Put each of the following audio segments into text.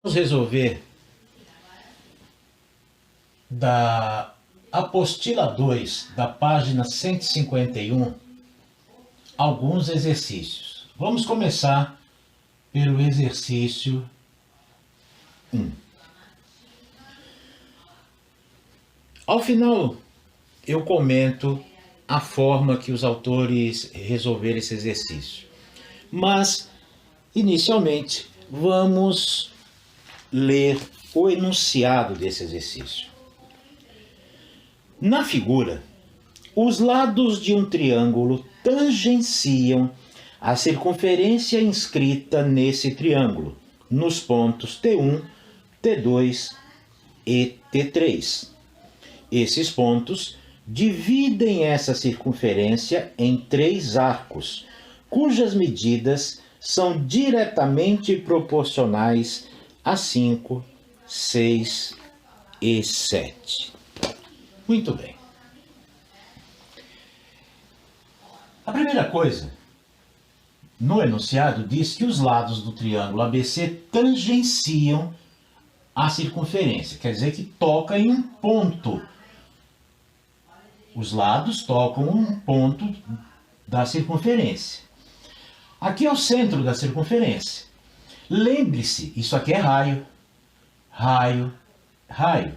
Vamos resolver da apostila 2, da página 151, alguns exercícios. Vamos começar pelo exercício 1. Ao final, eu comento a forma que os autores resolveram esse exercício. Mas, inicialmente, vamos ler o enunciado desse exercício. Na figura, os lados de um triângulo tangenciam a circunferência inscrita nesse triângulo, nos pontos T1, T2 e T3. Esses pontos dividem essa circunferência em 3 arcos, cujas medidas são diretamente proporcionais a 5, 6 e 7. Muito bem. A primeira coisa, no enunciado, diz que os lados do triângulo ABC tangenciam a circunferência, quer dizer que toca em um ponto. Os lados tocam um ponto da circunferência. Aqui é o centro da circunferência. Lembre-se, isso aqui é raio, raio, raio.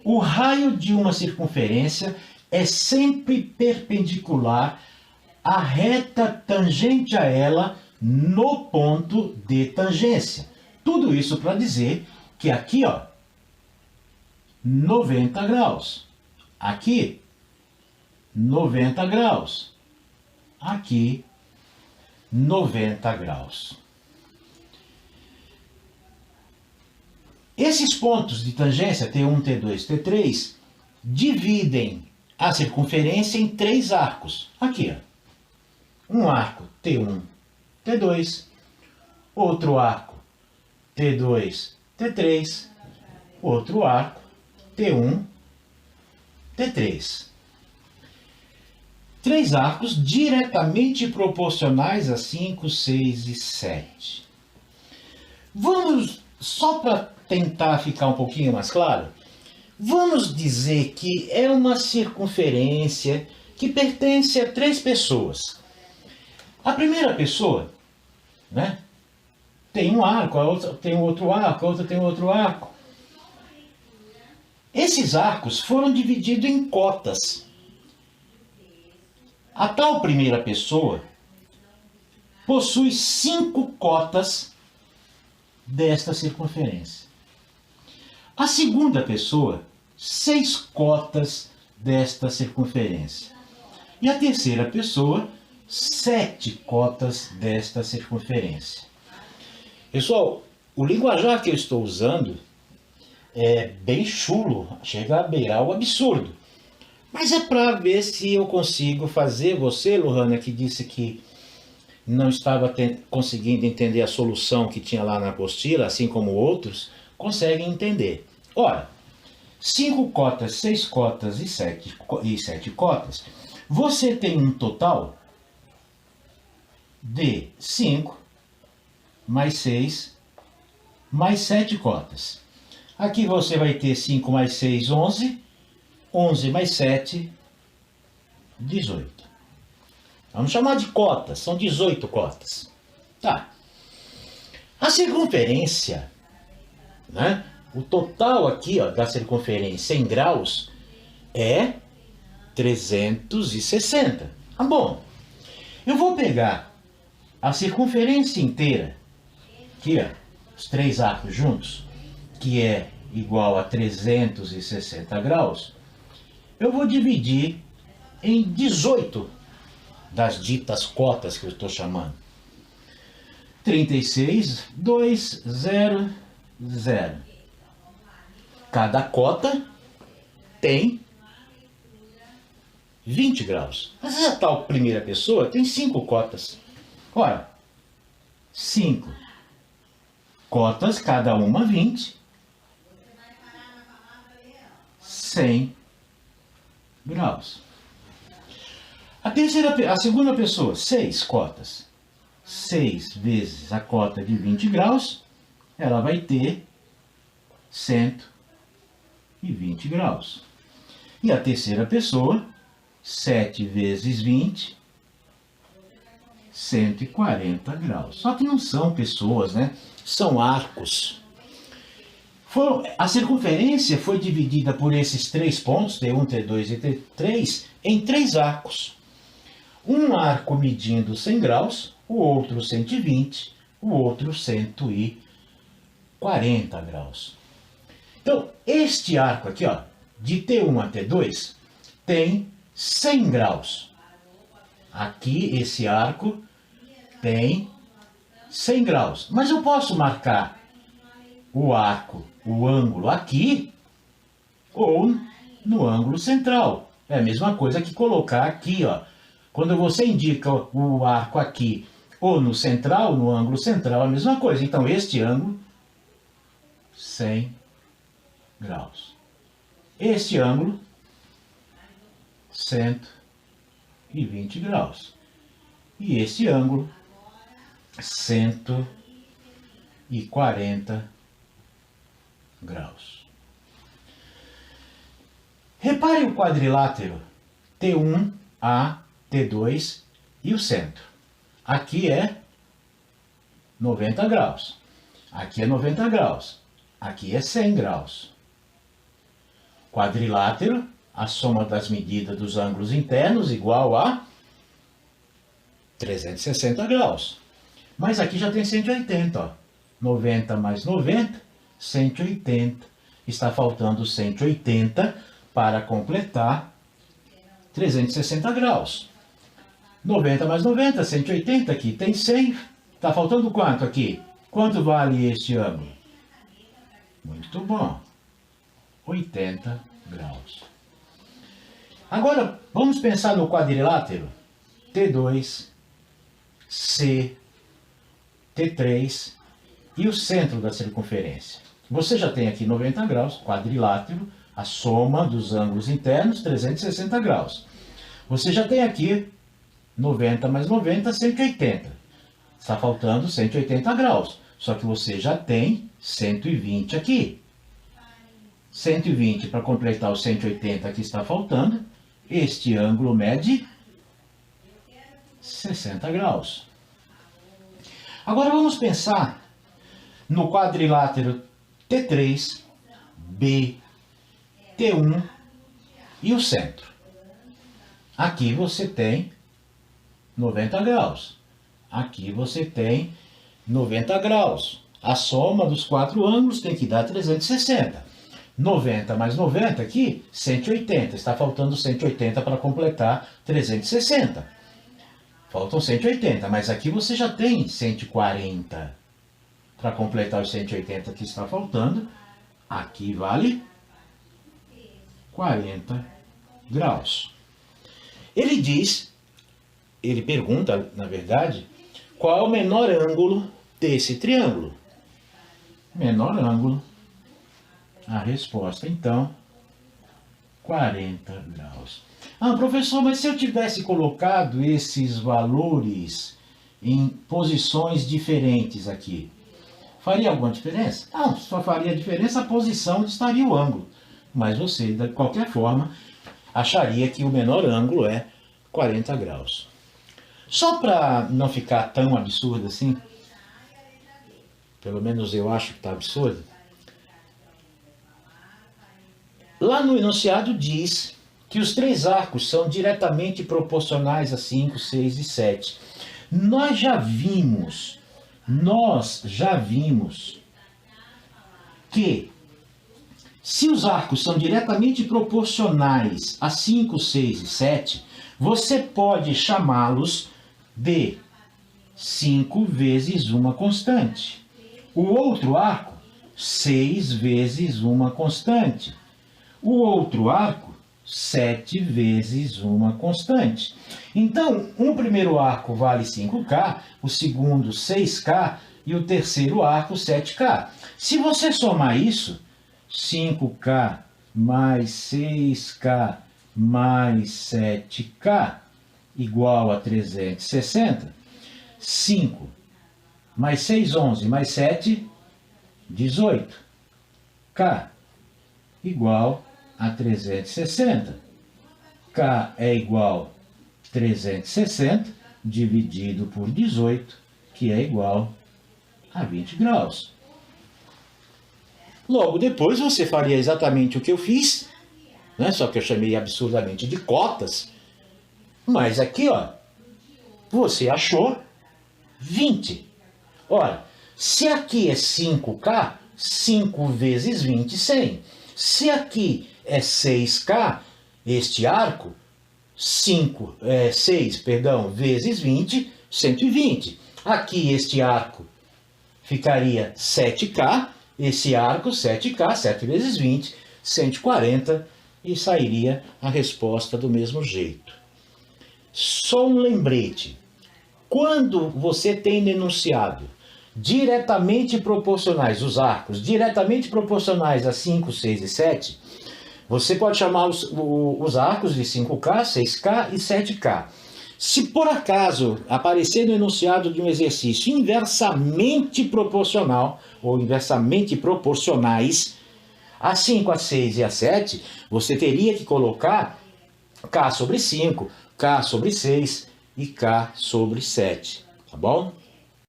O raio de uma circunferência é sempre perpendicular à reta tangente a ela no ponto de tangência. Tudo isso para dizer que aqui, ó, 90 graus. Aqui, 90 graus. Aqui, 90 graus. Esses pontos de tangência, T1, T2, T3, dividem a circunferência em 3 arcos. Aqui, ó. Um arco T1, T2, outro arco T2, T3, outro arco T1, T3. 3 arcos diretamente proporcionais a 5, 6 e 7. Vamos, só para tentar ficar um pouquinho mais claro, vamos dizer que é uma circunferência que pertence a 3 pessoas. A primeira pessoa, né, tem um arco, a outra tem outro arco, a outra tem outro arco. Esses arcos foram divididos em cotas. A tal primeira pessoa possui 5 cotas desta circunferência. A segunda pessoa, 6 cotas desta circunferência. E a terceira pessoa, 7 cotas desta circunferência. Pessoal, o linguajar que eu estou usando é bem chulo, chega a beirar o absurdo. Mas é para ver se eu consigo fazer você, Lohana, que disse que não estava conseguindo entender a solução que tinha lá na apostila, assim como outros, conseguem entender. Ora, 5 cotas, 6 cotas e 7 cotas, você tem um total de 5 mais 6 mais 7 cotas. Aqui você vai ter 5 mais 6, 11, 11 mais 7, 18. Vamos chamar de cotas, são 18 cotas. Tá. A circunferência, né? O total aqui, ó, da circunferência em graus é 360. Ah, bom, eu vou pegar a circunferência inteira, aqui, ó, os 3 arcos juntos, que é igual a 360 graus, eu vou dividir em 18 das ditas cotas que eu estou chamando. 36, 2, 0, 0. Cada cota tem 20 graus. Mas essa tal primeira pessoa tem 5 cotas. Ora, 5 cotas, cada uma 20. 100 graus. A segunda pessoa, 6 cotas. 6 vezes a cota de 20 graus, ela vai ter 120 graus. E a terceira pessoa, 7 vezes 20, 140 graus. Só que não são pessoas, né? São arcos. A circunferência foi dividida por esses três pontos, T1, T2 e T3, em três arcos. Um arco medindo 100 graus, o outro 120, o outro 140 graus. Então, este arco aqui, ó, de T1 a T2, tem 100 graus. Aqui, esse arco tem 100 graus. Mas eu posso marcar o arco, o ângulo aqui, ou no ângulo central. É a mesma coisa que colocar aqui, ó. Quando você indica o arco aqui, ou no central, no ângulo central, é a mesma coisa. Então, este ângulo, 100 graus. Este ângulo, 120 graus. E este ângulo, 140 graus. Repare o quadrilátero T1, A, T2 e o centro. Aqui é 90 graus. Aqui é 90 graus. Aqui é 100 graus. Quadrilátero, a soma das medidas dos ângulos internos igual a 360 graus. Mas aqui já tem 180, ó. 90 mais 90, 180. Está faltando 180 para completar 360 graus. 90 mais 90, 180, aqui tem 100. Está faltando quanto aqui? Quanto vale este ângulo? Muito bom. 80 graus. Agora, vamos pensar no quadrilátero T2, C, T3 e o centro da circunferência. Você já tem aqui 90 graus, quadrilátero, a soma dos ângulos internos, 360 graus. Você já tem aqui 90 mais 90, 180. Está faltando 180 graus. Só que você já tem 120 aqui. 120 para completar os 180 que está faltando. Este ângulo mede 60 graus. Agora vamos pensar no quadrilátero T3, B, T1 e o centro. Aqui você tem 90 graus. Aqui você tem 90 graus. A soma dos quatro ângulos tem que dar 360. 90 mais 90 aqui, 180. Está faltando 180 para completar 360. Faltam 180, mas aqui você já tem 140. Para completar os 180 que está faltando, aqui vale 40 graus. Ele pergunta, na verdade, qual é o menor ângulo desse triângulo? Menor ângulo. A resposta, então, 40 graus. Ah, professor, mas se eu tivesse colocado esses valores em posições diferentes aqui, faria alguma diferença? Não, só faria diferença a posição onde estaria o ângulo. Mas você, de qualquer forma, acharia que o menor ângulo é 40 graus. Só para não ficar tão absurdo assim, pelo menos eu acho que está absurdo, lá no enunciado diz que os três arcos são diretamente proporcionais a 5, 6 e 7. Nós já vimos que se os arcos são diretamente proporcionais a 5, 6 e 7, você pode chamá-los de 5 vezes uma constante. O outro arco, 6 vezes uma constante. O outro arco, 7 vezes uma constante. Então, um primeiro arco vale 5K, o segundo 6K e o terceiro arco 7K. Se você somar isso, 5K mais 6K mais 7K igual a 360. 5 mais 6, 11, mais 7, 18. K igual a 360. K é igual a 360 dividido por 18, que é igual a 20 graus. Logo depois você faria exatamente o que eu fiz, né? Só que eu chamei absurdamente de cotas. Mas aqui, ó, você achou 20. Ora, se aqui é 5K, 5 vezes 20, 100. Se aqui é 6K, este arco, 6 vezes 20, 120. Aqui este arco ficaria 7K, esse arco 7K, 7 vezes 20, 140, e sairia a resposta do mesmo jeito. Só um lembrete. Quando você tem no enunciado diretamente proporcionais, os arcos diretamente proporcionais a 5, 6 e 7, você pode chamar os arcos de 5K, 6K e 7K. Se por acaso aparecer no enunciado de um exercício inversamente proporcional ou inversamente proporcionais, a 5, a 6 e a 7, você teria que colocar K sobre 5, K sobre 6 e K sobre 7, tá bom?